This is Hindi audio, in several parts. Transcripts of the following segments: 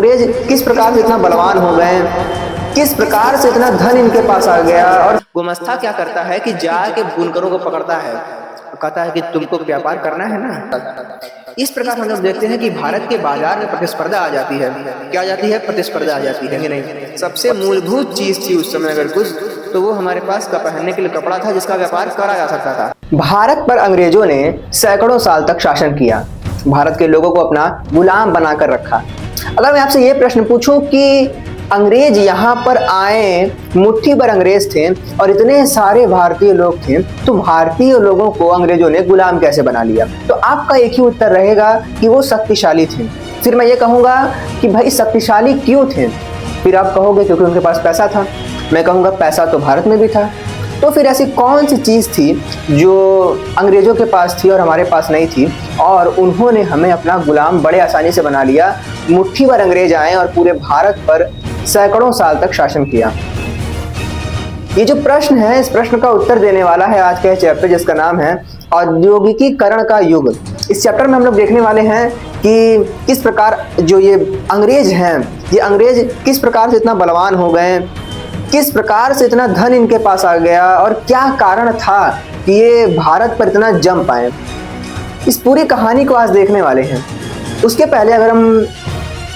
अंग्रेज किस प्रकार से इतना बलवान हो गए, किस प्रकार से इतना धन इनके पास आ गया। और गुमस्ता क्या करता है कि जाके बुनकरों को पकड़ता है, कहता है कि तुमको व्यापार करना है ना। इस प्रकार हम लोग देखते हैं कि भारत के बाजार में प्रतिस्पर्धा आ जाती है। क्या आ जाती है? प्रतिस्पर्धा आ जाती है कि नहीं। सबसे मूलभूत चीज थी उस समय अगर कुछ, तो वो हमारे पास का पहनने के लिए कपड़ा था, जिसका व्यापार करा जा सकता था। भारत पर अंग्रेजों ने सैकड़ों साल तक शासन किया, भारत के लोगों को अपना गुलाम बनाकर रखा। अगर मैं आपसे ये प्रश्न पूछूं कि अंग्रेज यहाँ पर आए, मुट्ठी भर अंग्रेज थे और इतने सारे भारतीय लोग थे, तो भारतीय लोगों को अंग्रेजों ने गुलाम कैसे बना लिया? तो आपका एक ही उत्तर रहेगा कि वो शक्तिशाली थे। फिर मैं ये कहूँगा कि भाई शक्तिशाली क्यों थे? फिर आप कहोगे क्योंकि उनके पास पैसा था। मैं कहूँगा पैसा तो भारत में भी था। तो फिर ऐसी कौन सी चीज़ थी जो अंग्रेज़ों के पास थी और हमारे पास नहीं थी, और उन्होंने हमें अपना गुलाम बड़े आसानी से बना लिया? मुट्ठी भर अंग्रेज आए और पूरे भारत पर सैकड़ों साल तक शासन किया। ये जो प्रश्न है, इस प्रश्न का उत्तर देने वाला है आज का चैप्टर, जिसका नाम है औद्योगिकीकरण का युग। इस चैप्टर में हम लोग देखने वाले हैं कि किस प्रकार जो ये अंग्रेज हैं, ये अंग्रेज किस प्रकार से इतना बलवान हो गए, किस प्रकार से इतना धन इनके पास आ गया, और क्या कारण था कि ये भारत पर इतना जम पाए। इस पूरी कहानी को आज देखने वाले हैं। उसके पहले अगर हम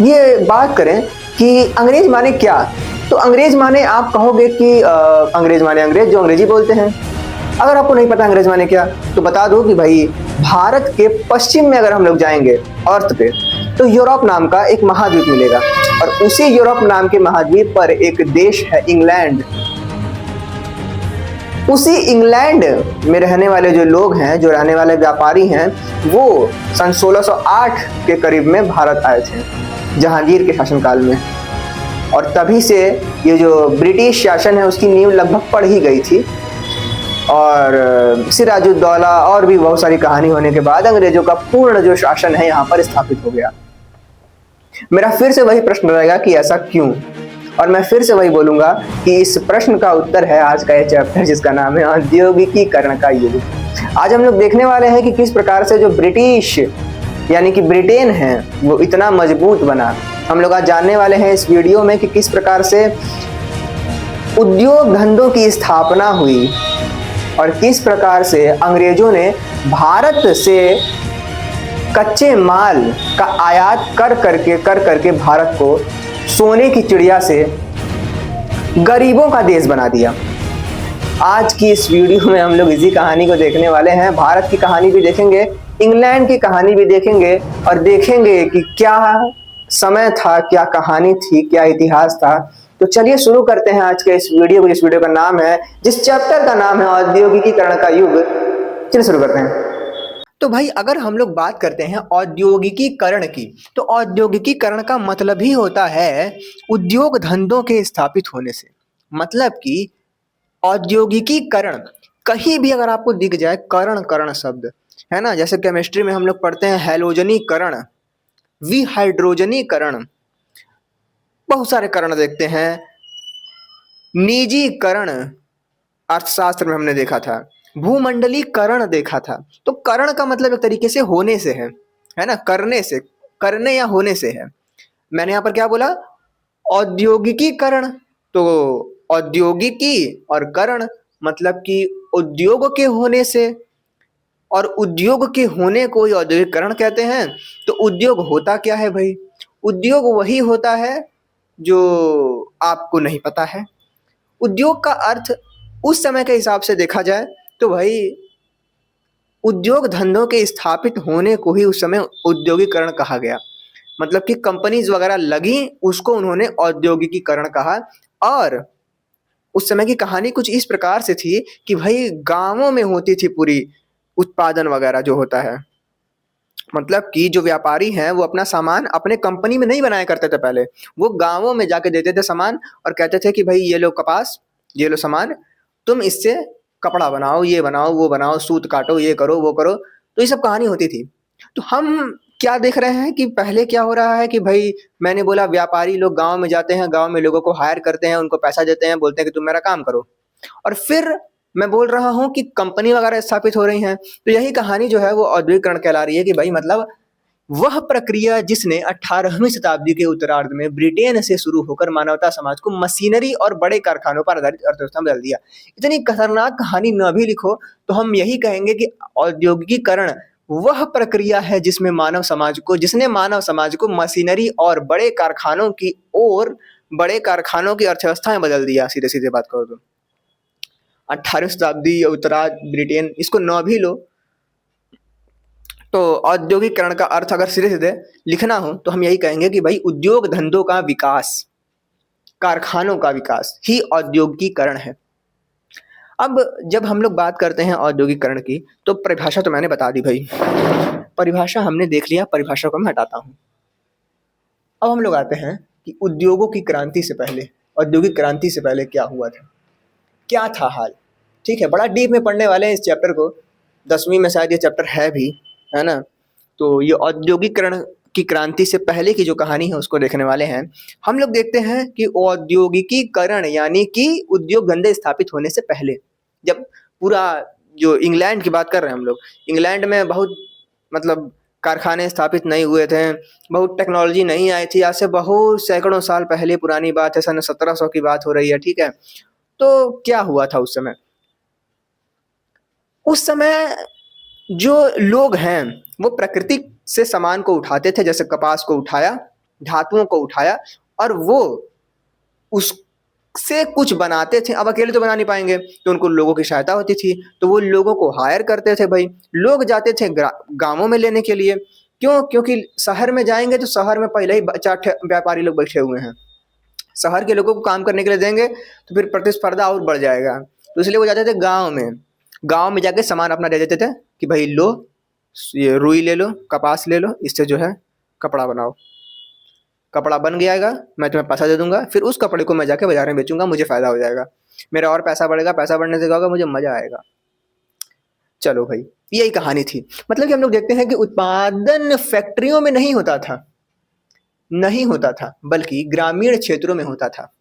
ये बात करें कि अंग्रेज माने क्या, तो अंग्रेज माने आप कहोगे कि अंग्रेज माने अंग्रेज जो अंग्रेजी बोलते हैं। अगर आपको नहीं पता अंग्रेज माने क्या, तो बता दो कि भाई भारत के पश्चिम में अगर हम लोग जाएंगे अर्थ पे, तो यूरोप नाम का एक महाद्वीप मिलेगा, और उसी यूरोप नाम के महाद्वीप पर एक देश है इंग्लैंड। उसी इंग्लैंड में रहने वाले जो लोग हैं, जो रहने वाले व्यापारी हैं, वो सन 1608 के करीब में भारत आए थे जहांगीर के शासनकाल में। और तभी से ये जो ब्रिटिश शासन है उसकी नींव लगभग पड़ ही गई थी, और सिराजुद्दौला और भी बहुत सारी कहानी होने के बाद अंग्रेजों का पूर्ण जो शासन है यहाँ पर स्थापित हो गया। मेरा फिर से वही प्रश्न रहेगा कि ऐसा क्यों, और मैं फिर से वही बोलूंगा कि इस प्रश्न का उत्तर है आज का ये चैप्टर, जिसका नाम है औद्योगिकीकरण का युग। आज हम लोग देखने वाले हैं कि किस प्रकार से जो ब्रिटिश यानी कि ब्रिटेन है वो इतना मजबूत बना। हम लोग आज जानने वाले हैं इस वीडियो में कि किस प्रकार से उद्योग धंधों की स्थापना हुई, और किस प्रकार से अंग्रेजों ने भारत से कच्चे माल का आयात कर करके भारत को सोने की चिड़िया से गरीबों का देश बना दिया। आज की इस वीडियो में हम लोग इसी कहानी को देखने वाले हैं। भारत की कहानी भी देखेंगे, इंग्लैंड की कहानी भी देखेंगे, और देखेंगे कि क्या समय था, क्या कहानी थी, क्या इतिहास था। तो चलिए शुरू करते हैं आज के इस वीडियो को। इस वीडियो का नाम है, जिस चैप्टर का नाम है औद्योगिकीकरण का युग। चलिए शुरू करते हैं। तो भाई अगर हम लोग बात करते हैं औद्योगिकीकरण की, तो औद्योगिकीकरण का मतलब ही होता है उद्योग धंधों के स्थापित होने से। मतलब कि औद्योगिकीकरण कहीं भी अगर आपको दिख जाए, करण करण शब्द है ना, जैसे केमिस्ट्री में हम लोग पढ़ते हैं हैलोजनीकरण, विहाइड्रोजनीकरण, बहुत सारे करण देखते हैं। निजीकरण अर्थशास्त्र में हमने देखा था, भूमंडलीकरण देखा था। तो करण का मतलब एक तरीके से होने से है ना, करने से, करने या होने से है। मैंने यहाँ पर क्या बोला? औद्योगिकीकरण। तो औद्योगिकी और करण मतलब कि उद्योग के होने से, और उद्योग के होने को ही औद्योगिकरण कहते हैं। तो उद्योग होता क्या है भाई? उद्योग वही होता है जो आपको नहीं पता है। उद्योग का अर्थ उस समय के हिसाब से देखा जाए तो भाई उद्योग धंधों के स्थापित होने को ही उस समय औद्योगिकरण कहा गया। मतलब कि कंपनीज वगैरह लगी, उसको उन्होंने औद्योगिकीकरण कहा। और उस समय की कहानी कुछ इस प्रकार से थी कि भाई गांवों में होती थी पूरी उत्पादन वगैरह जो होता है। मतलब कि जो व्यापारी हैं वो अपना सामान अपने कंपनी में नहीं बनाया करते थे पहले, वो गांवों में जाके देते थे सामान, और कहते थे कि भाई ये लो कपास, ये लो सामान, तुम इससे कपड़ा बनाओ, ये बनाओ, वो बनाओ, सूत काटो, ये करो, वो करो। तो ये सब कहानी होती थी। तो हम क्या देख रहे हैं कि पहले क्या हो रहा है कि भाई मैंने बोला व्यापारी लोग गांव में जाते हैं, गांव में लोगों को हायर करते हैं, उनको पैसा देते हैं, बोलते हैं कि तुम मेरा काम करो। और फिर मैं बोल रहा हूँ कि कंपनी वगैरह स्थापित हो रही हैं। तो यही कहानी जो है वो औद्योगिकरण कहला रही है कि भाई मतलब वह प्रक्रिया जिसने 18वीं शताब्दी के उत्तरार्ध में ब्रिटेन से शुरू होकर मानवता समाज को मशीनरी और बड़े कारखानों पर आधारित अर्थव्यवस्था में बदल दिया। इतनी खतरनाक कहानी न भी लिखो तो हम यही कहेंगे कि औद्योगिकीकरण वह प्रक्रिया है जिसने मानव समाज को मशीनरी और बड़े कारखानों की ओर, बड़े कारखानों की अर्थव्यवस्था में बदल दिया। सीधे सीधे बात करो तो 18वीं शताब्दी या उत्तरार्ध ब्रिटेन, इसको न भी लो तो औद्योगिकरण का अर्थ अगर सीधे सीधे लिखना हो तो हम यही कहेंगे कि भाई उद्योग धंधों का विकास, कारखानों का विकास ही औद्योगिकरण है। अब जब हम लोग बात करते हैं औद्योगिकरण की तो परिभाषा तो मैंने बता दी भाई, परिभाषा हमने देख लिया, परिभाषा को मैं हटाता हूँ। अब हम लोग आते हैं कि उद्योगों की क्रांति से पहले, औद्योगिक क्रांति से पहले क्या हुआ था, क्या था हाल। ठीक है, बड़ा डीप में पढ़ने वाले हैं इस चैप्टर को, 10वीं में शायद ये चैप्टर है भी, है ना। तो ये औद्योगिकरण की क्रांति से पहले की जो कहानी है उसको देखने वाले हैं। हम लोग देखते हैं कि औद्योगिकीकरण यानी कि उद्योग धंधे स्थापित होने से पहले, जब पूरा जो इंग्लैंड की बात कर रहे हैं हम लोग, इंग्लैंड में बहुत मतलब कारखाने स्थापित नहीं हुए थे, बहुत टेक्नोलॉजी नहीं आई थी, आज से बहुत सैकड़ों साल पहले पुरानी बात है, सन 1700 की बात हो रही है। ठीक है, तो क्या हुआ था उस समय? उस समय जो लोग हैं वो प्रकृति से सामान को उठाते थे, जैसे कपास को उठाया, धातुओं को उठाया और वो उससे कुछ बनाते थे। अब अकेले तो बना नहीं पाएंगे तो उनको लोगों की सहायता होती थी, तो वो लोगों को हायर करते थे। भाई लोग जाते थे गांवों में लेने के लिए, क्यों? क्योंकि शहर में जाएंगे तो शहर में पहले ही 4 व्यापारी लोग बैठे हुए हैं, शहर के लोगों को काम करने के लिए देंगे तो फिर प्रतिस्पर्धा और बढ़ जाएगा। तो इसलिए वो जाते थे गांव में, गांव में जाके सामान अपना दे देते थे कि भाई लो, ये रुई ले लो, कपास ले लो, इससे जो है कपड़ा बनाओ, कपड़ा बन जाएगा, मैं तुम्हें पैसा दे दूंगा, फिर उस कपड़े को मैं जाके बाजार में बेचूंगा, मुझे फायदा हो जाएगा, मेरा और पैसा बढ़ेगा, पैसा बढ़ने से क्या होगा, मुझे मजा आएगा। चलो भाई, यही कहानी थी। मतलब कि हम लोग देखते हैं कि उत्पादन फैक्ट्रियों में नहीं होता था, नहीं होता था, बल्कि ग्रामीण क्षेत्रों में होता था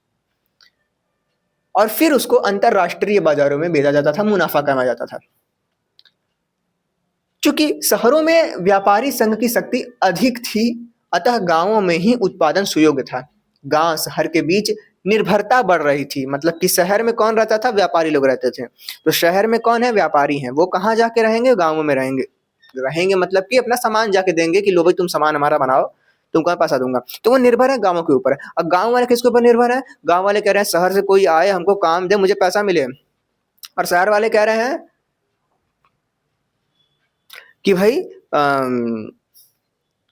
और फिर उसको अंतरराष्ट्रीय बाजारों में बेचा जाता था, मुनाफा कमाया जाता था। चूंकि शहरों में व्यापारी संघ की शक्ति अधिक थी, अतः गांवों में ही उत्पादन सुयोग्य था। गांव शहर के बीच निर्भरता बढ़ रही थी, मतलब कि शहर में कौन रहता था? व्यापारी लोग रहते थे। तो शहर में कौन है? व्यापारी हैं। वो कहाँ जाके रहेंगे? गाँवों में रहेंगे। रहेंगे मतलब कि अपना सामान जाके देंगे कि लो भाई तुम सामान हमारा बनाओ, तुमको पैसा दूंगा। तो वो निर्भर है गाँवों के ऊपर। अब गाँव वाले किसके ऊपर निर्भर है? गाँव वाले कह रहे हैं शहर से कोई आए, हमको काम दे, मुझे पैसा मिले, और शहर वाले कह रहे हैं कि भाई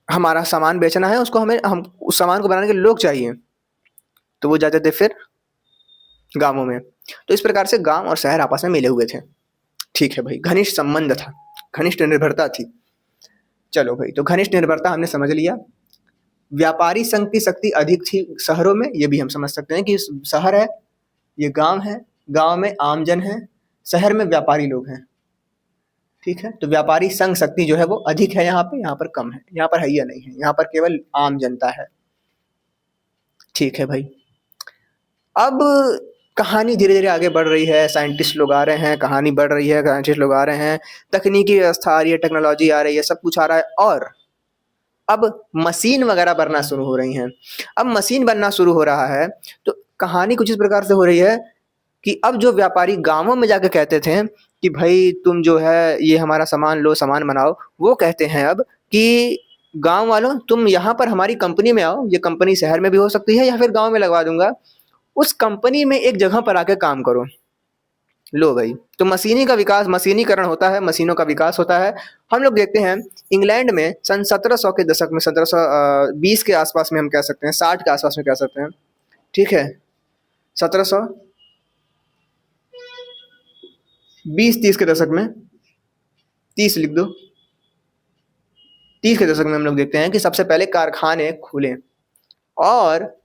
हमारा सामान बेचना है, उसको हम उस सामान को बनाने के लिए लोग चाहिए, तो वो जाते थे फिर गांवों में। तो इस प्रकार से गांव और शहर आपस में मिले हुए थे। ठीक है भाई, घनिष्ठ संबंध था, घनिष्ठ निर्भरता थी। चलो भाई, तो घनिष्ठ निर्भरता हमने समझ लिया। व्यापारी संघ की शक्ति अधिक थी शहरों में, ये भी हम समझ सकते हैं कि शहर है, ये गांव है, गांव में आमजन है, शहर में व्यापारी लोग हैं। ठीक है, तो व्यापारी संघ शक्ति जो है वो अधिक है, यहाँ पर कम है, यहाँ पर है या नहीं है, यहाँ पर केवल आम जनता है। ठीक है भाई, अब कहानी धीरे धीरे आगे बढ़ रही है, साइंटिस्ट लोग आ रहे हैं, कहानी बढ़ रही है, साइंटिस्ट लोग आ रहे हैं, तकनीकी व्यवस्था आ रही है, टेक्नोलॉजी आ रही है, सब कुछ आ रहा है, और अब मशीन वगैरह बनना शुरू हो रही हैं। अब मशीन बनना शुरू हो रहा है तो कहानी कुछ इस प्रकार से हो रही है कि अब जो व्यापारी गांवों में जाके कहते थे कि भाई तुम जो है ये हमारा सामान लो, सामान बनाओ, वो कहते हैं अब कि गांव वालों तुम यहाँ पर हमारी कंपनी में आओ, ये कंपनी शहर में भी हो सकती है या फिर गांव में लगवा दूंगा, उस कंपनी में एक जगह पर आके काम करो। लो भाई, तो मशीनी का विकास, मशीनीकरण होता है, मशीनों का विकास होता है। हम लोग देखते हैं इंग्लैंड में सन 1700 के दशक में, 1720 के आसपास में हम कह सकते हैं, 60 के आसपास में कह सकते हैं। ठीक है, 1720-30 के दशक में, 30 लिख दो, 30 के दशक में हम लोग देखते हैं कि सबसे पहले कारखाने खुले और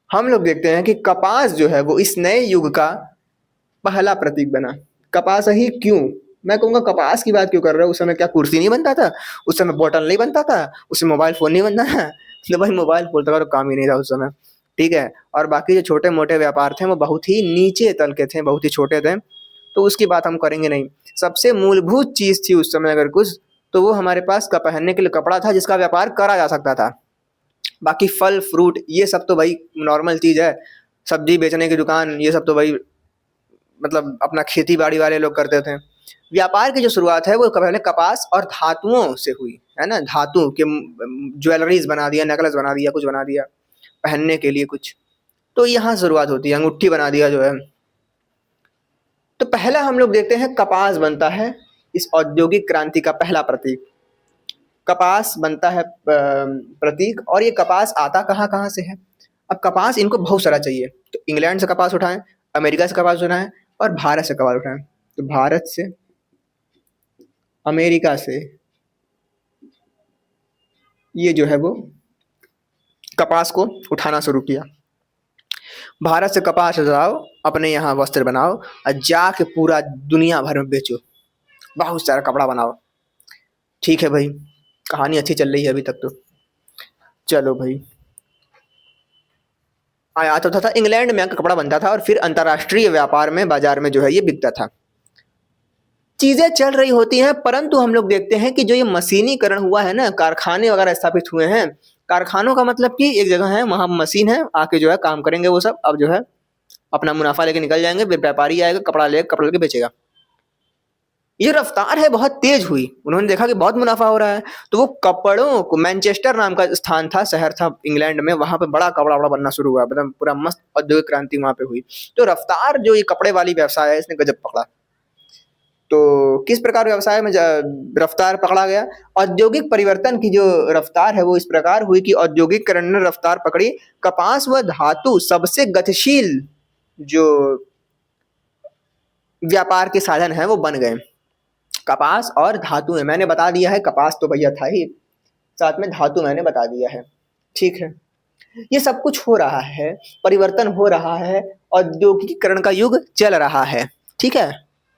हम लोग देखते हैं कि कपास जो है वो इस नए युग का पहला प्रतीक बना। कपास ही क्यों? मैं कहूँगा कपास की बात क्यों कर रहे हो? उस समय क्या कुर्सी नहीं बनता था? उस समय बोतल नहीं बनता था? उस समय मोबाइल फोन नहीं बनता था? तो भाई मोबाइल फोन का तो काम ही नहीं था उस समय। ठीक है, और बाकी जो छोटे मोटे व्यापार थे वो बहुत ही नीचे तल के थे, बहुत ही छोटे थे, तो उसकी बात हम करेंगे नहीं। सबसे मूलभूत चीज थी उस समय अगर कुछ, तो वो हमारे पास का पहनने के लिए कपड़ा था जिसका व्यापार करा जा सकता था। बाकी फल फ्रूट ये सब तो भाई नॉर्मल चीज है, सब्जी बेचने की दुकान ये सब तो भाई मतलब अपना खेती बाड़ी वाले लोग करते थे। व्यापार की जो शुरुआत है वो पहले कपास और धातुओं से हुई, है ना, धातु के ज्वेलरीज बना दिया, नेकलेस बना दिया, कुछ बना दिया पहनने के लिए कुछ, तो यहाँ शुरुआत होती है, अंगूठी बना दिया जो है। तो पहला हम लोग देखते हैं कपास बनता है इस औद्योगिक क्रांति का पहला प्रतीक। कपास बनता है प्रतीक, और ये कपास आता कहाँ कहाँ से है। अब कपास इनको बहुत सारा चाहिए, तो इंग्लैंड से कपास उठाएं, अमेरिका से कपास उठाएं और भारत से कपास उठाएं। तो भारत से, अमेरिका से ये जो है वो कपास को उठाना शुरू किया। भारत से कपास उठाओ, अपने यहाँ वस्त्र बनाओ और जाके पूरा दुनिया भर में बेचो, बहुत सारा कपड़ा बनाओ। ठीक है भाई, कहानी अच्छी चल रही है अभी तक तो। चलो भाई, आयात होता था, इंग्लैंड में कपड़ा बनता था और फिर अंतर्राष्ट्रीय व्यापार में बाजार में जो है ये बिकता था। चीजें चल रही होती हैं, परंतु हम लोग देखते हैं कि जो ये मशीनीकरण हुआ है ना, कारखाने वगैरह स्थापित हुए हैं। कारखानों का मतलब कि एक जगह है, वहां मशीन है, आके जो है काम करेंगे वो सब, अब जो है अपना मुनाफा लेके निकल जाएंगे, फिर व्यापारी आएगा, कपड़ा लेके बेचेगा। ये रफ्तार है बहुत तेज हुई, उन्होंने देखा कि बहुत मुनाफा हो रहा है, तो वो कपड़ों को, मैनचेस्टर नाम का स्थान था, शहर था इंग्लैंड में, वहां पे बड़ा कपड़ा बड़ा बनना शुरू हुआ, मतलब पूरा मस्त औद्योगिक क्रांति वहां पे हुई। तो रफ्तार जो ये कपड़े वाली व्यवसाय है इसने गजब पकड़ा। तो किस प्रकार व्यवसाय में रफ्तार पकड़ा गया, औद्योगिक परिवर्तन की जो रफ्तार है वो इस प्रकार हुई कि औद्योगिकरण ने रफ्तार पकड़ी। कपास व धातु सबसे गतिशील जो व्यापार के साधन है वो बन गए। कपास और धातु है, मैंने बता दिया है, कपास तो भैया था ही, साथ में धातु मैंने बता दिया है। ठीक है, ये सब कुछ हो रहा है, परिवर्तन हो रहा है, औद्योगिकीकरण का युग चल रहा है। ठीक है,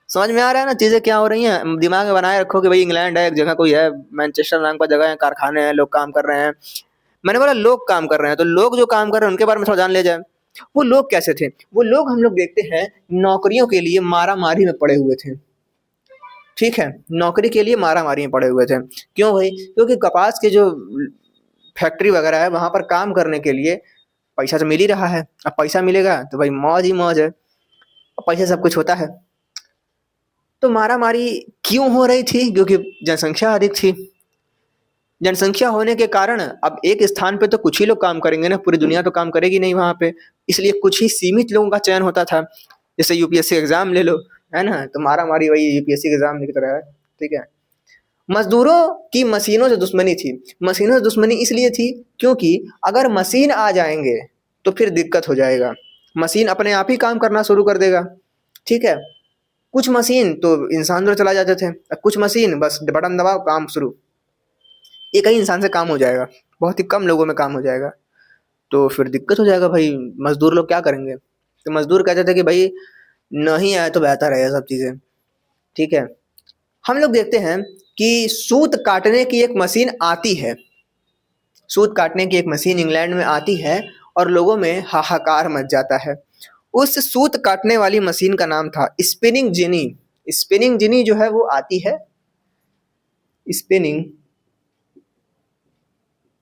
समझ में आ रहा है ना चीजें क्या हो रही हैं। दिमाग में बनाए रखो कि भाई इंग्लैंड है, एक जगह कोई है, मैनचेस्टर नाम का जगह है, कारखाने हैं, लोग काम कर रहे हैं। मैंने बोला लोग काम कर रहे हैं, तो लोग जो काम कर रहे हैं उनके बारे में थोड़ा जान ले जाए। वो लोग कैसे थे, वो लोग हम लोग देखते हैं नौकरियों के लिए मारा मारी में पड़े हुए थे। ठीक है, नौकरी के लिए मारा मारी में पड़े हुए थे। क्यों भाई, क्योंकि कपास के जो फैक्ट्री वगैरह है वहां पर काम करने के लिए पैसा तो मिल ही रहा है। अब पैसा मिलेगा तो भाई मौज ही मौज है, पैसे सब कुछ होता है। तो मारा मारी क्यों हो रही थी, क्योंकि जनसंख्या अधिक थी। जनसंख्या होने के कारण अब एक स्थान पे तो कुछ ही लोग काम करेंगे ना, पूरी दुनिया तो काम करेगी नहीं वहां पे, इसलिए कुछ ही सीमित लोगों का चयन होता था। जैसे यूपीएससी एग्जाम ले लो, है ना, तो मारा मारी वही यूपीएससी एग्जाम की तरह है। ठीक है, मजदूरों की मशीनों से दुश्मनी थी। मशीनों से दुश्मनी इसलिए थी क्योंकि अगर मशीन आ जाएंगे तो फिर दिक्कत हो जाएगा, मशीन अपने आप ही काम करना शुरू कर देगा। ठीक है, कुछ मशीन तो इंसान द्वारा चला जाते थे, कुछ मशीन बस बटन दबाओ काम शुरू, एक ही इंसान से काम हो जाएगा, बहुत ही कम लोगों में काम हो जाएगा। तो फिर दिक्कत हो जाएगा भाई, मजदूर लोग क्या करेंगे। तो मजदूर कहते थे कि भाई नहीं आए तो बेहतर है ये सब चीजें। ठीक है, हम लोग देखते हैं कि सूत काटने की एक मशीन आती है, सूत काटने की एक मशीन इंग्लैंड में आती है और लोगों में हाहाकार मच जाता है। उस सूत काटने वाली मशीन का नाम था स्पिनिंग जेनी। स्पिनिंग जेनी जो है वो आती है, स्पिनिंग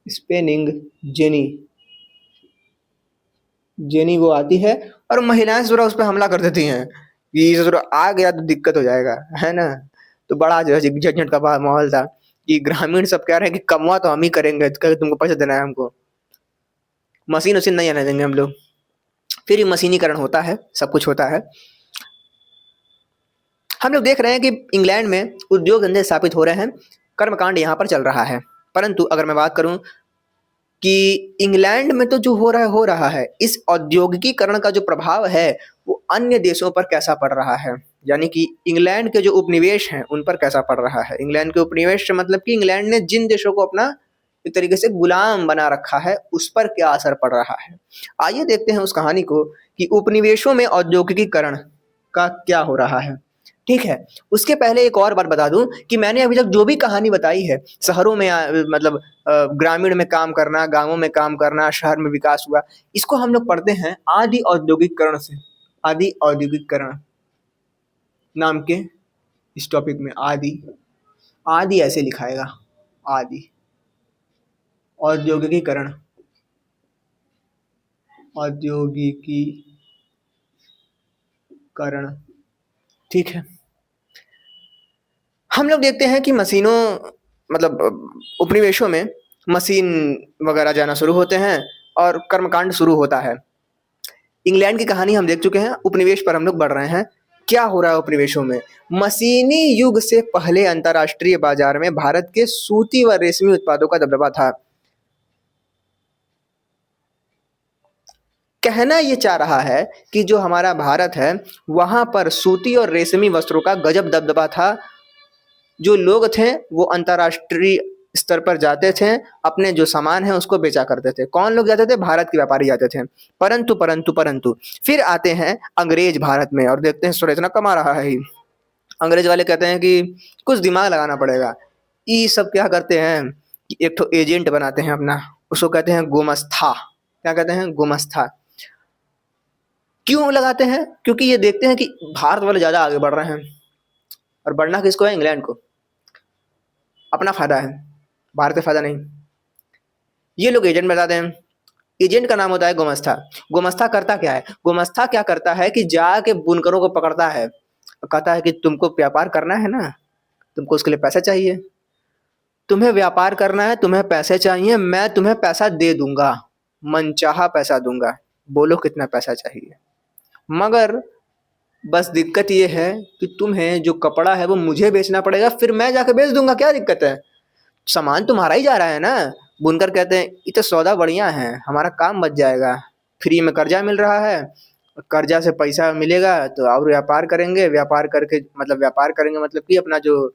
स्पिनिंग जेनी, जेनी वो आती है और महिलाएं जरा उस पर हमला कर देती हैं कि जरा आ गया तो दिक्कत हो जाएगा, है ना। तो बड़ा जो है झंझट का माहौल था कि ग्रामीण सब कह रहे हैं कि कमवा तो हम ही करेंगे, तुमको पैसा देना है हमको, मशीन उसीन नहीं आने देंगे हम लोग। फिर ये मशीनीकरण होता है, सब कुछ होता है। हम लोग देख रहे हैं कि इंग्लैंड में उद्योग धंधे स्थापित हो रहे हैं, कर्मकांड यहाँ पर चल रहा है। परंतु अगर मैं बात करूं कि इंग्लैंड में तो जो हो रहा है, इस औद्योगिकीकरण का जो प्रभाव है वो अन्य देशों पर कैसा पड़ रहा है, यानी कि इंग्लैंड के जो उपनिवेश हैं उन पर कैसा पड़ रहा है। इंग्लैंड के उपनिवेश मतलब कि इंग्लैंड ने जिन देशों को अपना एक तरीके से गुलाम बना रखा है उस पर क्या असर पड़ रहा है। आइए देखते हैं उस कहानी को कि उपनिवेशों में औद्योगिकीकरण का क्या हो रहा है। ठीक है, उसके पहले एक और बात बता दूं कि मैंने अभी तक जो भी कहानी बताई है, शहरों में मतलब ग्रामीण में काम करना, गांवों में काम करना, शहर में विकास हुआ, इसको हम लोग पढ़ते हैं आदि औद्योगिकरण से। आदि औद्योगिकरण नाम के इस टॉपिक में, आदि आदि ऐसे लिखाएगा, आदि। औद्योगिकीकरण, औद्योगिकीकरण, ठीक है। हम लोग देखते हैं कि मशीनों मतलब उपनिवेशों में मशीन वगैरह जाना शुरू होते हैं और कर्मकांड शुरू होता है। इंग्लैंड की कहानी हम देख चुके हैं, उपनिवेश पर हम लोग बढ़ रहे हैं। क्या हो रहा है उपनिवेशों में? मशीनी युग से पहले अंतरराष्ट्रीय बाजार में भारत के सूती व रेशमी उत्पादों का दबदबा था। कहना ये चाह रहा है कि जो हमारा भारत है वहां पर सूती और रेशमी वस्त्रों का गजब दबदबा था। जो लोग थे वो अंतरराष्ट्रीय स्तर पर जाते थे, अपने जो सामान है उसको बेचा करते थे। कौन लोग जाते थे? भारत के व्यापारी जाते थे। परंतु परंतु परंतु फिर आते हैं अंग्रेज भारत में और देखते हैं सुर इतना कमा रहा है ही। अंग्रेज वाले कहते हैं कि कुछ दिमाग लगाना पड़ेगा। ये सब क्या करते हैं कि एक तो एजेंट बनाते हैं अपना, उसको कहते हैं गुमस्ता। क्या कहते हैं? गुमस्ता। क्यों लगाते हैं? क्योंकि ये देखते हैं कि भारत वाले ज्यादा आगे बढ़ रहे हैं, और बढ़ना किसको है? इंग्लैंड को। अपना फायदा है, भारत का फायदा नहीं। ये लोग एजेंट बताते हैं। एजेंट का नाम होता है गुमस्ता। गुमस्ता करता क्या है? गुमस्ता क्या करता है कि जाके बुनकरों को पकड़ता है, कहता है कि तुमको व्यापार करना है ना, तुमको उसके लिए पैसा चाहिए, तुम्हें व्यापार करना है, तुम्हें पैसे चाहिए, मैं तुम्हें पैसा दे दूंगा, मनचाहा पैसा दूंगा, बोलो कितना पैसा चाहिए। मगर बस दिक्कत ये है कि तुम्हें जो कपड़ा है वो मुझे बेचना पड़ेगा, फिर मैं जाके बेच दूंगा। क्या दिक्कत है? सामान तुम्हारा ही जा रहा है ना। बुनकर कहते हैं ये तो सौदा बढ़िया है, हमारा काम बच जाएगा, फ्री में कर्जा मिल रहा है, कर्जा से पैसा मिलेगा तो और व्यापार करेंगे, व्यापार करके मतलब व्यापार करेंगे मतलब कि अपना जो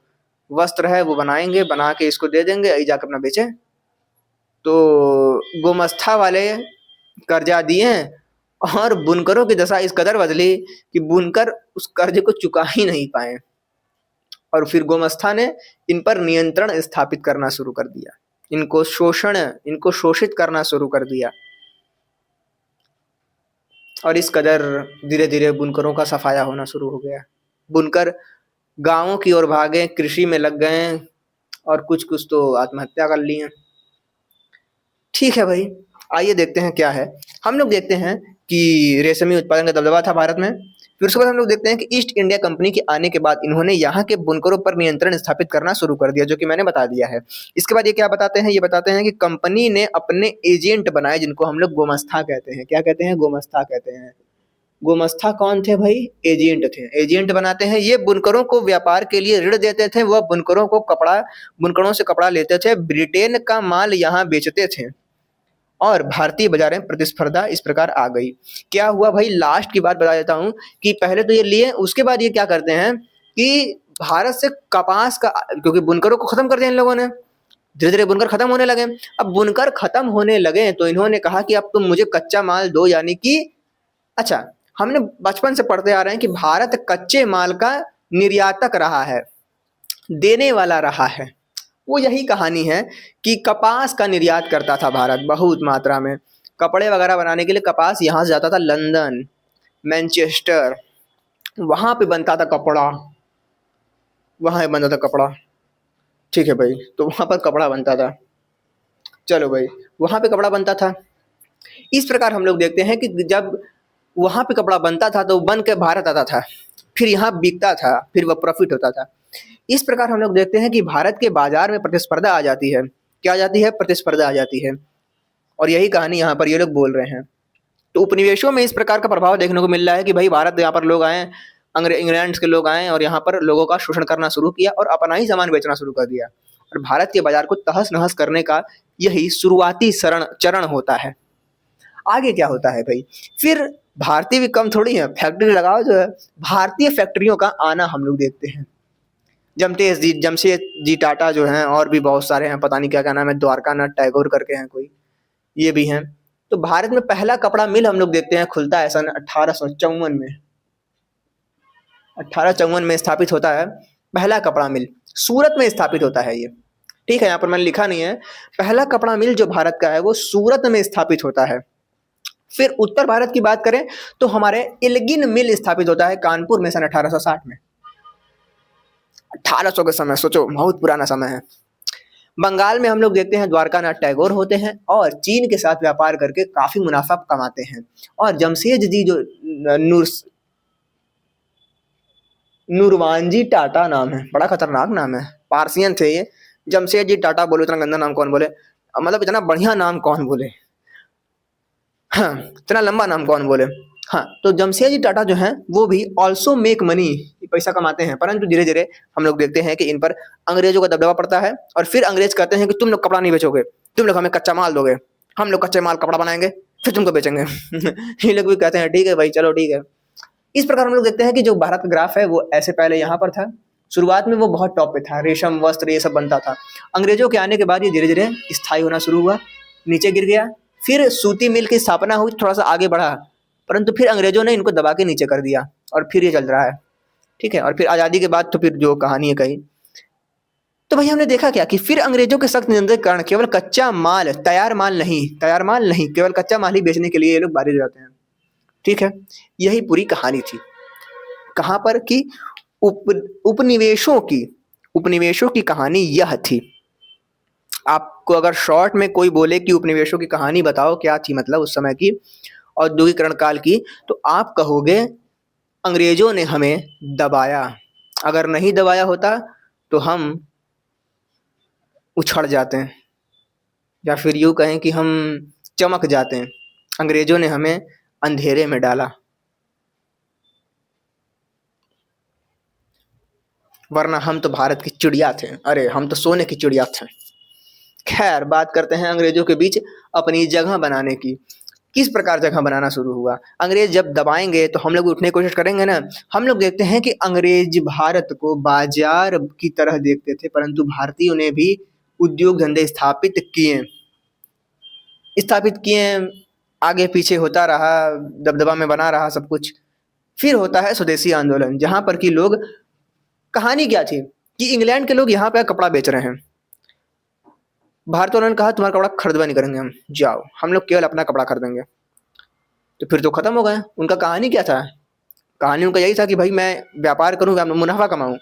वस्त्र है वो बनाएंगे, बना के इसको दे देंगे, यही जाकर अपना बेचें। तो गोमस्ता वाले कर्जा दिए और बुनकरों की दशा इस कदर बदली कि बुनकर उस कर्ज को चुका ही नहीं पाए, और फिर गोमस्ता ने इन पर नियंत्रण स्थापित करना शुरू कर दिया, इनको शोषित करना शुरू कर दिया। और इस कदर धीरे धीरे बुनकरों का सफाया होना शुरू हो गया। बुनकर गांवों की ओर भागे, कृषि में लग गए और कुछ कुछ तो आत्महत्या कर ली है। ठीक है भाई, आइए देखते हैं क्या है। हम लोग देखते हैं कि रेशमी उत्पादन का दबदबा था भारत में। फिर उसके बाद हम लोग देखते हैं कि ईस्ट इंडिया कंपनी के आने के बाद इन्होंने यहाँ के बुनकरों पर नियंत्रण स्थापित करना शुरू कर दिया, जो कि मैंने बता दिया है। इसके बाद ये क्या बताते हैं? ये बताते हैं कि कंपनी ने अपने एजेंट बनाए, जिनको हम लोग गोमस्ता कहते हैं। क्या कहते हैं? गोमस्ता कहते हैं। गोमस्ता कौन थे भाई? एजेंट थे। एजेंट बनाते हैं, ये बुनकरों को व्यापार के लिए ऋण देते थे, वह बुनकरों से कपड़ा लेते थे, ब्रिटेन का माल यहाँ बेचते थे और भारतीय बाजार में प्रतिस्पर्धा इस प्रकार आ गई। क्या हुआ भाई? लास्ट की बात बता देता हूँ कि पहले तो ये लिए, उसके बाद ये क्या करते हैं कि भारत से कपास का, क्योंकि बुनकरों को खत्म कर दिया इन लोगों ने, धीरे धीरे बुनकर खत्म होने लगे। अब बुनकर खत्म होने लगे तो इन्होंने कहा कि अब तुम मुझे कच्चा माल दो, यानी कि अच्छा, हमने बचपन से पढ़ते आ रहे हैं कि भारत कच्चे माल का निर्यातक रहा है, देने वाला रहा है। वो यही कहानी है कि कपास का निर्यात करता था भारत बहुत मात्रा में। कपड़े वगैरह बनाने के लिए कपास यहाँ से जाता था लंदन, मैनचेस्टर, वहाँ पे बनता था कपड़ा, वहाँ बनता था कपड़ा। ठीक है भाई, तो वहाँ पर कपड़ा बनता था। चलो भाई, वहाँ पे कपड़ा बनता था। इस प्रकार हम लोग देखते हैं कि जब वहाँ पे कपड़ा बनता था तो बन के भारत आता था, फिर यहाँ बिकता था, फिर वह प्रॉफिट होता था। इस प्रकार हम लोग देखते हैं कि भारत के बाजार में प्रतिस्पर्धा आ जाती है। क्या आ जाती है? प्रतिस्पर्धा आ जाती है। और यही कहानी यहाँ पर ये लोग बोल रहे हैं। तो उपनिवेशों में इस प्रकार का प्रभाव देखने को मिल रहा है कि भाई भारत यहाँ पर लोग आए, इंग्लैंड के लोग आए और यहाँ पर लोगों का शोषण करना शुरू किया और अपना ही सामान बेचना शुरू कर दिया, और भारत के बाजार को तहस नहस करने का यही शुरुआती चरण होता है। आगे क्या होता है भाई? फिर भारतीय भी कम थोड़ी है, फैक्ट्री लगाओ जो है, भारतीय फैक्ट्रियों का आना हम लोग देखते हैं। जमशेद जी टाटा जो हैं, और भी बहुत सारे हैं, पता नहीं क्या क्या नाम है, द्वारका नाथ टैगोर करके हैं कोई, ये भी हैं। तो भारत में पहला कपड़ा मिल हम लोग देखते हैं खुलता है सन 1854 में। 1854 में स्थापित होता है पहला कपड़ा मिल, सूरत में स्थापित होता है ये। ठीक है, यहाँ पर मैंने लिखा नहीं है। पहला कपड़ा मिल जो भारत का है वो सूरत में स्थापित होता है। फिर उत्तर भारत की बात करें तो हमारे एल्गिन मिल स्थापित होता है कानपुर में सन 1860 में। 1800 के समय, सोचो बहुत पुराना समय है। बंगाल में हम लोग देखते हैं द्वारकानाथ टैगोर होते हैं और चीन के साथ व्यापार करके काफी मुनाफा कमाते हैं। और जमशेदजी जो नूर नूरवानजी टाटा नाम है, बड़ा खतरनाक नाम है, पारसियन थे ये। जमशेदजी टाटा बोलो, इतना गंदा नाम कौन बोले, मतलब इतना बढ़िया नाम कौन बोले, हाँ इतना लंबा नाम कौन बोले। हाँ, तो जमशेदजी टाटा जो हैं वो भी ऑल्सो मेक मनी, पैसा कमाते हैं, परंतु धीरे धीरे हम लोग देखते हैं कि इन पर अंग्रेजों का दबदबा पड़ता है और फिर अंग्रेज कहते हैं कि तुम लोग कपड़ा नहीं बेचोगे, तुम लोग हमें कच्चा माल दोगे, हम लोग कच्चे माल कपड़ा बनाएंगे फिर तुमको बेचेंगे। ये लोग भी कहते हैं ठीक है भाई, चलो ठीक है। इस प्रकार हम लोग देखते हैं कि जो भारत का ग्राफ है वो ऐसे पहले यहाँ पर था, शुरुआत में वो बहुत टॉप पे था, रेशम वस्त्र ये सब बनता था। अंग्रेजों के आने के बाद ये धीरे धीरे स्थायी होना शुरू हुआ, नीचे गिर गया। फिर सूती मिल की स्थापना हुई, थोड़ा सा आगे बढ़ा, परंतु फिर अंग्रेजों ने इनको दबा के नीचे कर दिया और फिर ये चल रहा है, ठीक है। और फिर आज़ादी के बाद तो फिर जो कहानी है कही, तो भाई हमने देखा क्या कि फिर अंग्रेजों के सख्त नियंत्रण के कारण केवल कच्चा माल, तैयार माल नहीं, केवल कच्चा माल ही बेचने के लिए ये लोग बाधित हो जाते हैं, ठीक है। यही पूरी कहानी थी। कहाँ पर कि उपनिवेशों की कहानी यह थी। आपको अगर शॉर्ट में कोई बोले कि उपनिवेशों की कहानी बताओ क्या थी, मतलब उस समय की औद्योगिकरण काल की, तो आप कहोगे अंग्रेजों ने हमें दबाया, अगर नहीं दबाया होता तो हम उछड़ जाते हैं, या फिर यूँ कहें कि हम चमक जाते हैं। अंग्रेजों ने हमें अंधेरे में डाला, वरना हम तो भारत की चिड़िया थे, अरे हम तो सोने की चिड़िया थे। खैर, बात करते हैं अंग्रेजों के बीच अपनी जगह बनाने की। किस प्रकार जगह बनाना शुरू हुआ? अंग्रेज जब दबाएंगे तो हम लोग उठने की कोशिश करेंगे ना। हम लोग देखते हैं कि अंग्रेज भारत को बाजार की तरह देखते थे, परंतु भारतीयों ने भी उद्योग धंधे स्थापित किए, आगे पीछे होता रहा, दबदबा में बना रहा सब कुछ। फिर होता है स्वदेशी आंदोलन, जहां पर कि लोग, कहानी क्या थी कि इंग्लैंड के लोग यहाँ पे कपड़ा बेच रहे हैं, भारत वालों ने कहा तुम्हारा कपड़ा खरीदवा नहीं करेंगे हम, जाओ हम लोग केवल अपना कपड़ा खरीदेंगे। तो फिर तो खत्म हो गए। उनका कहानी क्या था? कहानी उनका यही था कि भाई मैं व्यापार करूँ, मुनाफा कमाऊं।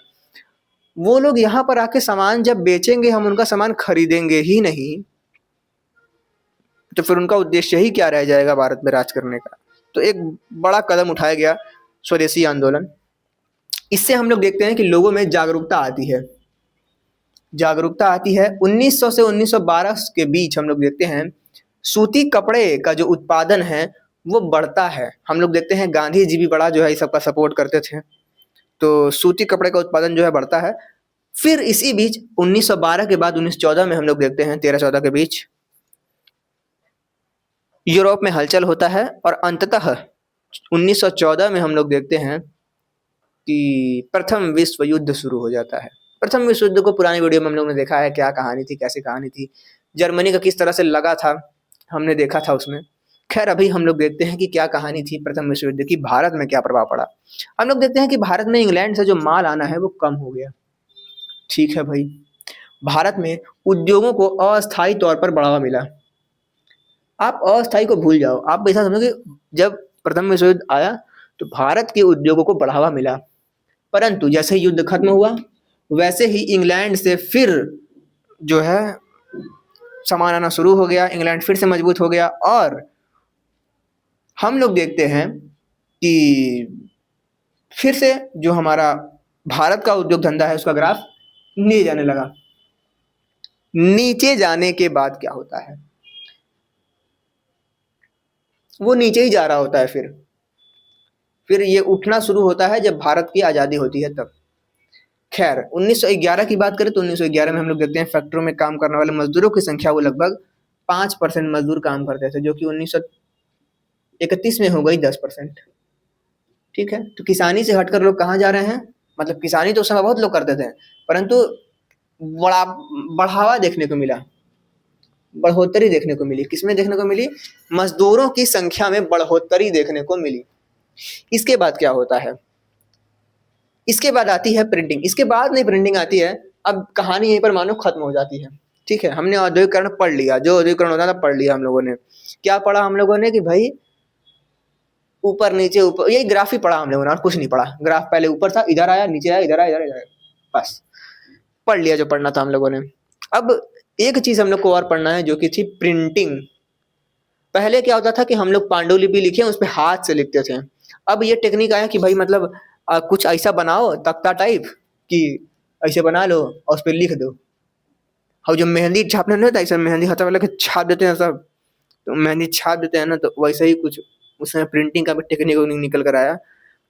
वो लोग यहाँ पर आके सामान जब बेचेंगे, हम उनका सामान खरीदेंगे ही नहीं, तो फिर उनका उद्देश्य ही क्या रह जाएगा भारत में राज करने का। तो एक बड़ा कदम उठाया गया, स्वदेशी आंदोलन। इससे हम लोग देखते हैं कि लोगों में जागरूकता आती है। 1900 से 1912 के बीच हम लोग देखते हैं सूती कपड़े का जो उत्पादन है वो बढ़ता है। हम लोग देखते हैं गांधी जी भी बड़ा जो है इस सबका सपोर्ट करते थे, तो सूती कपड़े का उत्पादन जो है बढ़ता है। फिर इसी बीच 1912 के बाद 1914 में हम लोग देखते हैं 13-14 के बीच यूरोप में हलचल होता है, और अंततः 1914 में हम लोग देखते हैं कि प्रथम विश्व युद्ध शुरू हो जाता है। प्रथम विश्व युद्ध को पुरानी वीडियो में हम लोग ने देखा है, क्या कहानी थी, कैसे कहानी थी, जर्मनी का किस तरह से लगा था, हमने देखा था उसमें। खैर, अभी हम लोग देखते हैं कि क्या कहानी थी प्रथम विश्व युद्ध की, भारत में क्या प्रभाव पड़ा। हम लोग देखते हैं कि भारत में इंग्लैंड से जो माल आना है वो कम हो गया, ठीक है भाई। भारत में उद्योगों को अस्थायी तौर पर बढ़ावा मिला। आप अस्थायी को भूल जाओ, आप ऐसा समझो कि जब प्रथम विश्व युद्ध आया तो भारत के उद्योगों को बढ़ावा मिला, परंतु जैसे ही युद्ध खत्म हुआ वैसे ही इंग्लैंड से फिर जो है सामान आना शुरू हो गया, इंग्लैंड फिर से मजबूत हो गया, और हम लोग देखते हैं कि फिर से जो हमारा भारत का उद्योग धंधा है उसका ग्राफ नीचे जाने लगा। नीचे जाने के बाद क्या होता है, वो नीचे ही जा रहा होता है। फिर ये उठना शुरू होता है जब भारत की आज़ादी होती है तब। खैर, 1911 की बात करें तो 1911 में हम लोग देखते हैं फैक्ट्रियों में काम करने वाले मजदूरों की संख्या वो लगभग 5% मजदूर काम करते थे, जो कि 1931 में हो गई 10%, ठीक है। तो किसानी से हटकर लोग कहाँ जा रहे हैं, मतलब किसानी तो उस समय बहुत लोग करते थे, परंतु बड़ा बढ़ावा देखने को मिला, बढ़ोतरी देखने को मिली। किसमें देखने को मिली? मजदूरों की संख्या में बढ़ोतरी देखने को मिली। इसके बाद क्या होता है, इसके बाद आती है प्रिंटिंग। इसके बाद नहीं, प्रिंटिंग आती है, अब कहानी यहीं पर मानो खत्म हो जाती है, ठीक है। हमने औद्योगिकरण पढ़ लिया, जो औद्योगिकरण होता था पढ़ लिया हम लोगों ने। क्या पढ़ा हम लोगों ने कि भाई ऊपर नीचे, ऊपर, यही ग्राफ ही पढ़ा हम लोगों ने, और कुछ नहीं पढ़ा। ग्राफ पहले ऊपर था, इधर आया, नीचे आया, इधर आया, इधर आया। बस पढ़ लिया जो पढ़ना था हम लोगों ने। अब एक चीज हम लोग को और पढ़ना है जो कि थी प्रिंटिंग। पहले क्या होता था कि हम लोग पांडुलिपि लिखे उस पे हाथ से लिखते थे। अब ये टेक्निक आया कि भाई मतलब कुछ ऐसा बनाओ तख्ता टाइप कि ऐसे बना लो और उस पे लिख दो। और जो मेहंदी छापने नहीं होता ऐसा मेहंदी हाथ वाला के छाप देते हैं सब, तो मेहंदी छाप देते हैं ना, तो वैसे ही कुछ उसमें प्रिंटिंग का भी टेक्निक निकल कर आया।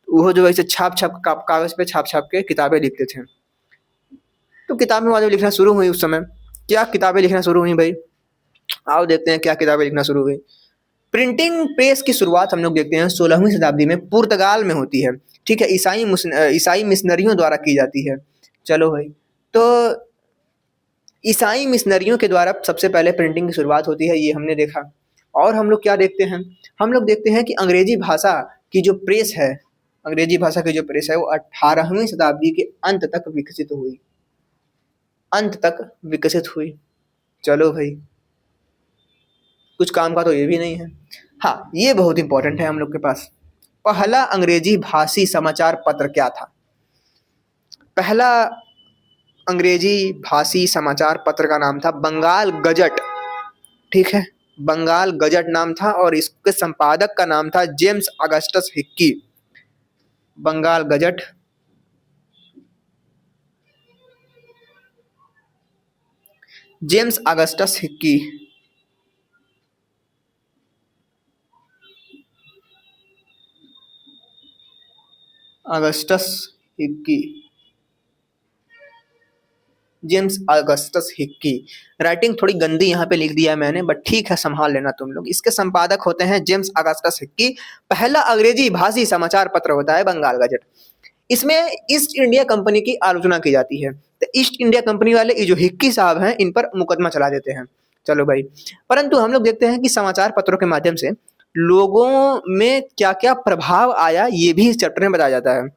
वो जो वैसे छाप छाप कागज पे छाप छाप के किताबें लिखते थे। तो किताबें वाले लिखना शुरू हुई उस समय। क्या किताबें लिखना शुरू हुई भाई, आओ देखते हैं क्या किताबें लिखना शुरू हुई। प्रिंटिंग प्रेस की शुरुआत हम लोग देखते हैं 16वीं शताब्दी में पुर्तगाल में होती है। ठीक है, ईसाई मिशनरियों द्वारा की जाती है। चलो भाई, तो ईसाई मिशनरियों के द्वारा सबसे पहले प्रिंटिंग की शुरुआत होती है, ये हमने देखा। और हम लोग क्या देखते हैं, हम लोग देखते हैं कि अंग्रेजी भाषा की जो प्रेस है, अंग्रेजी भाषा की जो प्रेस है वो 18वीं शताब्दी के अंत तक विकसित हुई, अंत तक विकसित हुई। चलो भाई, कुछ काम का तो ये भी नहीं है। हाँ, ये बहुत इंपॉर्टेंट है हम लोग के पास। पहला अंग्रेजी भाषी समाचार पत्र क्या था? पहला अंग्रेजी भाषी समाचार पत्र का नाम था बंगाल गजट। ठीक है, बंगाल गजट नाम था और इसके संपादक का नाम था James Augustus Hicky. Bengal gazette, James Augustus Hicky. Augustus Hicky, James Augustus Hicky. Writing थोड़ी गंदी यहाँ पे लिख दिया है मैंने, बट ठीक है, संभाल लेना तुम लोग। इसके संपादक होते हैं जेम्स अगस्टस हिक्की। पहला अंग्रेजी भाषी समाचार पत्र होता है बंगाल गजट। इसमें ईस्ट इंडिया कंपनी की आलोचना की जाती है। तो ईस्ट इंडिया कंपनी वाले ये जो हिक्की साहब हैं इन पर मुकदमा चला देते हैं। चलो भाई, परंतु हम लोग देखते हैं कि समाचार पत्रों के माध्यम से लोगों में क्या क्या प्रभाव आया ये भी इस चैप्टर में बताया जाता है।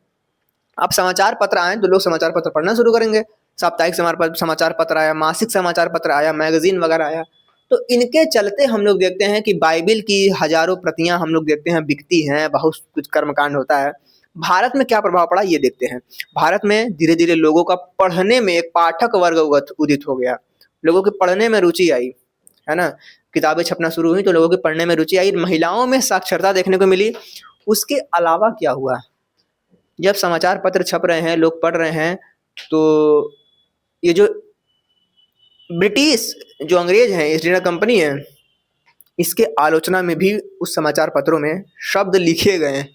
अब समाचार पत्र आए तो लोग समाचार पत्र पढ़ना शुरू करेंगे। साप्ताहिक समाचार पत्र आया, मासिक समाचार पत्र आया, मैगजीन वगैरह आया। तो इनके चलते हम लोग देखते हैं कि बाइबिल की हजारों प्रतियां हम लोग देखते हैं बिकती हैं, बहुत कुछ कर्मकांड होता है। भारत में क्या प्रभाव पड़ा ये देखते हैं। भारत में धीरे धीरे लोगों का पढ़ने में एक पाठक वर्ग उदित हो गया, लोगों के पढ़ने में रुचि आई, है ना। किताबें छपना शुरू हुई तो लोगों के पढ़ने में रुचि आई, महिलाओं में साक्षरता देखने को मिली। उसके अलावा क्या हुआ, जब समाचार पत्र छप रहे हैं, लोग पढ़ रहे हैं, तो ये जो ब्रिटिश जो अंग्रेज हैं, ईस्ट इंडिया कंपनी है, इसके आलोचना में भी उस समाचार पत्रों में शब्द लिखे गए हैं।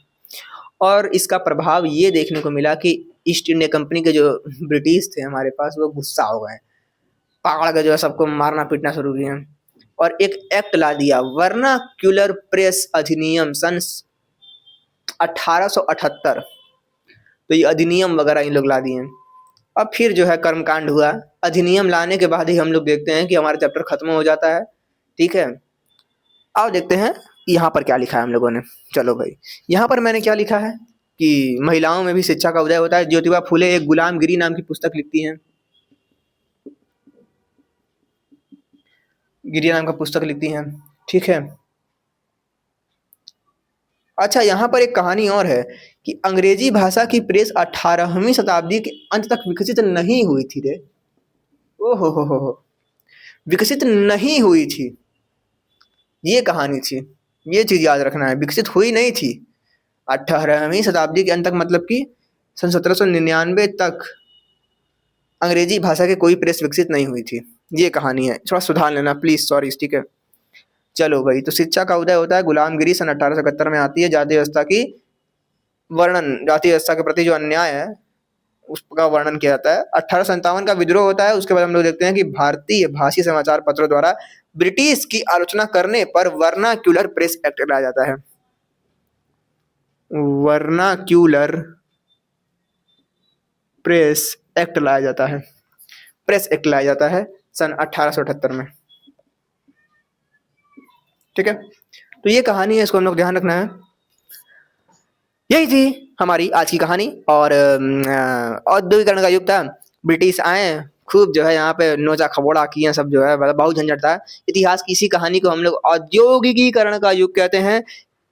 और इसका प्रभाव ये देखने को मिला कि ईस्ट इंडिया कंपनी के जो ब्रिटिश थे हमारे पास, वो गुस्सा हो गए, पकड़ के जो है सबको मारना पीटना शुरू किए और एक एक्ट ला दिया, वर्नाक्यूलर प्रेस अधिनियम सन 1878। तो ये अधिनियम वगैरह इन लोग ला दिए। अब फिर जो है कर्मकांड हुआ। अधिनियम लाने के बाद ही हम लोग देखते हैं कि हमारा चैप्टर खत्म हो जाता है। ठीक है, आओ देखते हैं यहाँ पर क्या लिखा है हम लोगों ने। चलो भाई, यहाँ पर मैंने क्या लिखा है कि महिलाओं में भी शिक्षा का उदय होता है। ज्योतिबा फुले एक गुलामगिरी नाम की पुस्तक लिखती हैं, गिरी नाम का पुस्तक लिखती हैं। ठीक है, अच्छा, यहाँ पर एक कहानी और है कि अंग्रेजी भाषा की प्रेस 18वीं शताब्दी के अंत तक विकसित नहीं हुई थी रे। ओहो हो, विकसित नहीं हुई थी, ये कहानी थी। ये चीज याद रखना है, विकसित हुई नहीं थी 18वीं शताब्दी के अंत तक, मतलब कि सन 1799 तक अंग्रेजी भाषा की कोई प्रेस विकसित नहीं हुई थी। ये कहानी है, थोड़ा सुधार लेना प्लीज, सॉरी। ठीक है, चलो भाई, तो शिक्षा का उदय होता है, गुलामगिरी सन 1871 में आती है, जाति व्यवस्था की वर्णन, जाति व्यवस्था के प्रति जो अन्याय है उसका वर्णन किया जाता है। 1857 का विद्रोह होता है। उसके बाद हम लोग देखते हैं कि भारतीय भाषी समाचार पत्रों द्वारा ब्रिटिश की आलोचना करने पर वर्नाक्यूलर प्रेस एक्ट लाया जाता है। वर्नाक्यूलर प्रेस एक्ट लाया जाता है, प्रेस एक्ट लाया जाता है सन 1878 में। ठीक है, तो ये कहानी है, इसको हम लोग ध्यान रखना है। यही थी हमारी आज की कहानी। और औद्योगिकरण का युग था, ब्रिटिश आए, खूब जो है यहाँ पे नोचा खबोड़ा किए, सब जो है बहुत झंझट था। इतिहास की इसी कहानी को हम लोग औद्योगिकीकरण का युग कहते हैं।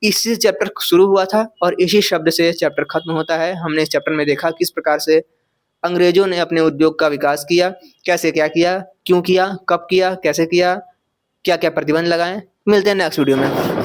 इसी चैप्टर शुरू हुआ था और इसी शब्द से चैप्टर खत्म होता है। हमने इस चैप्टर में देखा किस प्रकार से अंग्रेजों ने अपने उद्योग का विकास किया, कैसे क्या किया, क्यों किया, कब किया, कैसे किया, क्या क्या प्रतिबंध लगाए। मिलते हैं नेक्स्ट वीडियो में।